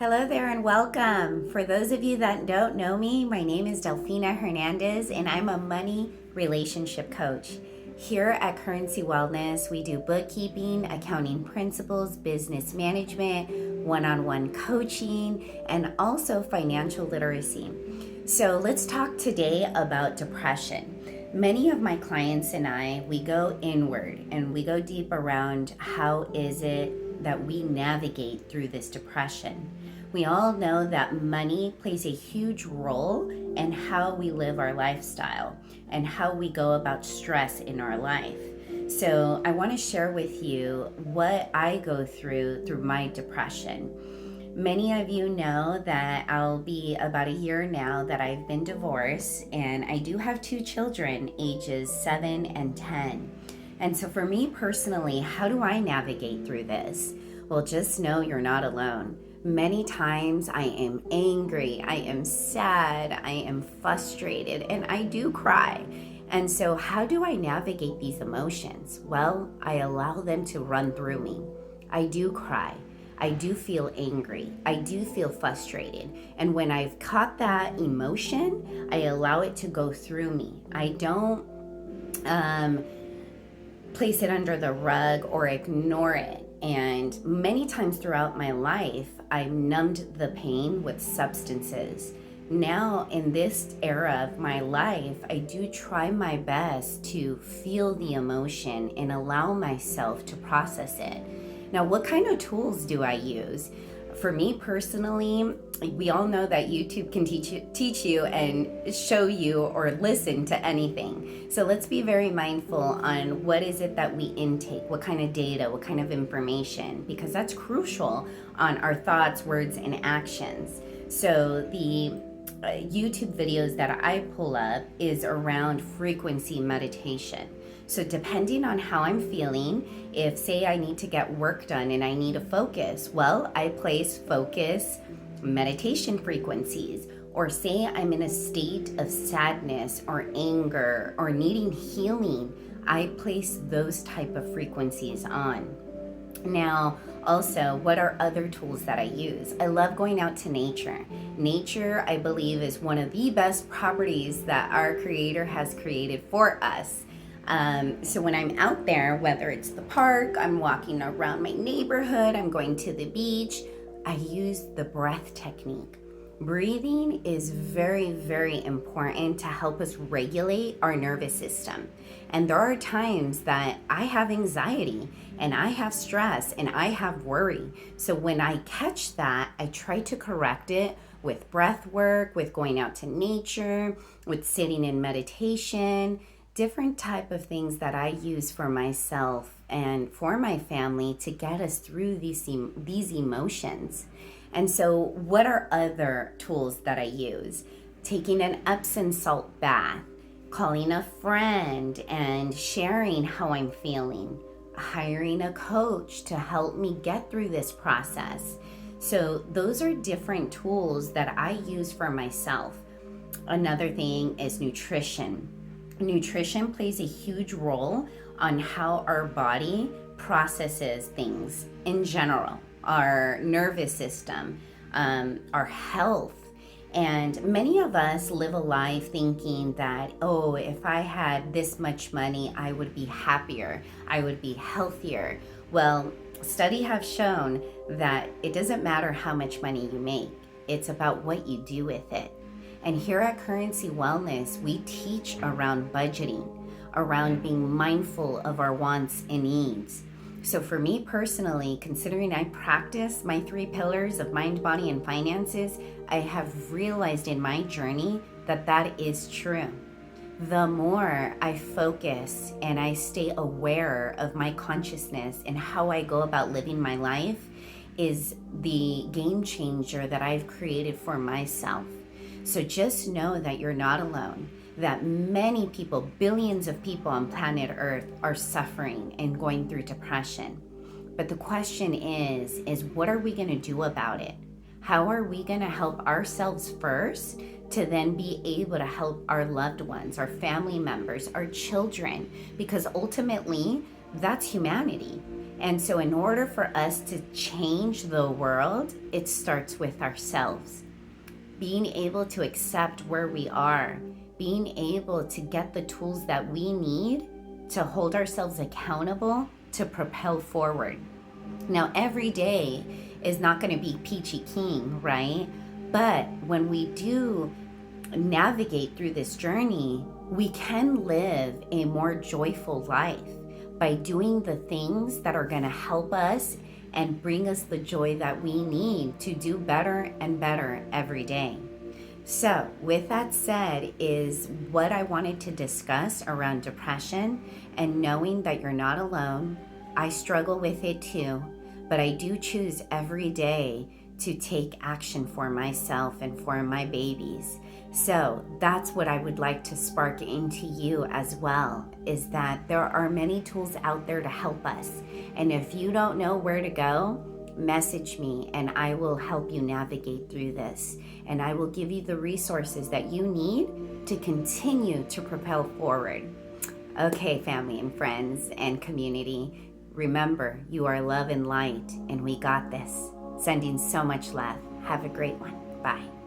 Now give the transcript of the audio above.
Hello there and welcome. For those of you that don't know me, my name is Delfina Hernandez and I'm a money relationship coach. Here at Currency Wellness, we do bookkeeping, accounting principles, business management, one-on-one coaching, and also financial literacy. So let's talk today about depression. Many of my clients and we go inward and we go deep around how is it that we navigate through this depression. We all know that money plays a huge role in how we live our lifestyle and how we go about stress in our life. So I want to share with you what I go through my depression. Many of you know that I'll be about a year now that I've been divorced, and I do have two children, ages 7 and 10. And so for me personally, how do I navigate through this? Well, just know you're not alone. Many times I am angry, I am sad, I am frustrated, and I do cry. And so how do I navigate these emotions? Well, I allow them to run through me. I do cry. I do feel angry. I do feel frustrated. And when I've caught that emotion, I allow it to go through me. I don't place it under the rug or ignore it. And many times throughout my life, I numbed the pain with substances. Now, in this era of my life, I do try my best to feel the emotion and allow myself to process it. Now, what kind of tools do I use? For me personally, we all know that YouTube can teach you and show you or listen to anything. So let's be very mindful on what is it that we intake, what kind of data, what kind of information, because that's crucial on our thoughts, words, and actions. So the YouTube videos that I pull up is around frequency meditation. So depending on how I'm feeling, if say I need to get work done and I need to focus, well, I place focus meditation frequencies. Or say I'm in a state of sadness or anger or needing healing, I place those type of frequencies on. Now, also, what are other tools that I use? I love going out to nature. Nature, I believe, is one of the best properties that our Creator has created for us. So when I'm out there, whether it's the park, I'm walking around my neighborhood, I'm going to the beach, I use the breath technique. Breathing is very, very important to help us regulate our nervous system. And there are times that I have anxiety and I have stress and I have worry. So when I catch that, I try to correct it with breath work, with going out to nature, with sitting in meditation, different type of things that I use for myself and for my family to get us through these emotions. And so what are other tools that I use? Taking an Epsom salt bath, calling a friend and sharing how I'm feeling, hiring a coach to help me get through this process. So those are different tools that I use for myself. Another thing is nutrition. Nutrition plays a huge role on how our body processes things in general, our nervous system, our health. And many of us live a life thinking that, oh, if I had this much money, I would be happier, I would be healthier. Well, studies have shown that it doesn't matter how much money you make, it's about what you do with it. And here at Currency Wellness, we teach around budgeting, around being mindful of our wants and needs. So for me personally, considering I practice my 3 pillars of mind, body, and finances, I have realized in my journey that that is true. The more I focus and I stay aware of my consciousness and how I go about living my life is the game changer that I've created for myself. So just know that you're not alone, that many people, billions of people on planet Earth are suffering and going through depression. But the question is what are we going to do about it? How are we going to help ourselves first to then be able to help our loved ones, our family members, our children? Because ultimately, that's humanity. And so, in order for us to change the world, it starts with ourselves. Being able to accept where we are, being able to get the tools that we need to hold ourselves accountable to propel forward. Now, every day is not going to be peachy keen, right? But when we do navigate through this journey, we can live a more joyful life by doing the things that are going to help us and bring us the joy that we need to do better and better every day. So, with that said, is what I wanted to discuss around depression and knowing that you're not alone. I struggle with it too, but I do choose every day to take action for myself and for my babies. So that's what I would like to spark into you as well, is that there are many tools out there to help us. And if you don't know where to go, message me and I will help you navigate through this. And I will give you the resources that you need to continue to propel forward. Okay, family and friends and community, remember, you are love and light, and we got this. Sending so much love. Have a great one. Bye.